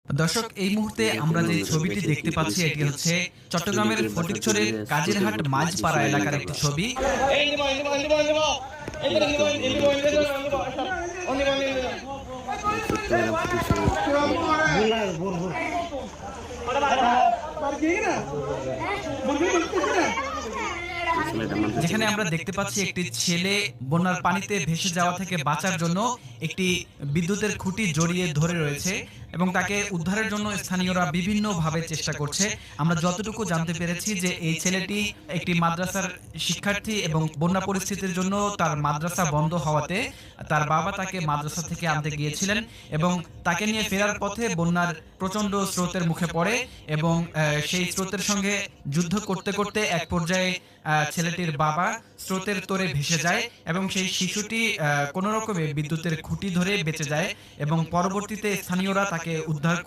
দর্শক, এই মুহূর্তে আমরা যে ছবিটি দেখতে পাচ্ছি এটি হচ্ছে চট্টগ্রামের ফটিকছড়ির কাজিরহাট মাঝপাড়া এলাকার একটি ছবি। যেখানে আমরা দেখতে পাচ্ছি একটি ছেলে বন্যার পানিতে ভেসে যাওয়া থেকে বাঁচার জন্য একটি বিদ্যুতের খুঁটি জড়িয়ে ধরে রয়েছে এবং তাকে উদ্ধারের জন্য স্থানীয়রা বিভিন্নভাবে চেষ্টা করছে। আমরা যতটুকু জানতে পেরেছি যে এই ছেলেটি একটি মাদ্রাসার শিক্ষার্থী এবং বন্যা পরিস্থিতির জন্য তার মাদ্রাসা বন্ধ হওয়াতে তার বাবা তাকে মাদ্রাসা থেকে আনতে গিয়েছিলেন এবং তাকে নিয়ে ফেরার পথে বন্যার প্রচন্ড স্রোতের মুখে পড়ে এবং সেই স্রোতের সঙ্গে যুদ্ধ করতে করতে এক পর্যায়ে ছেলেটির বাবা স্রোতের তোরে ভেসে যায় এবং সেই শিশুটি কোনো রকমে বিদ্যুতের খুঁটি ধরে বেঁচে যায় এবং পরবর্তীতে স্থানীয়রা তাকে উদ্ধার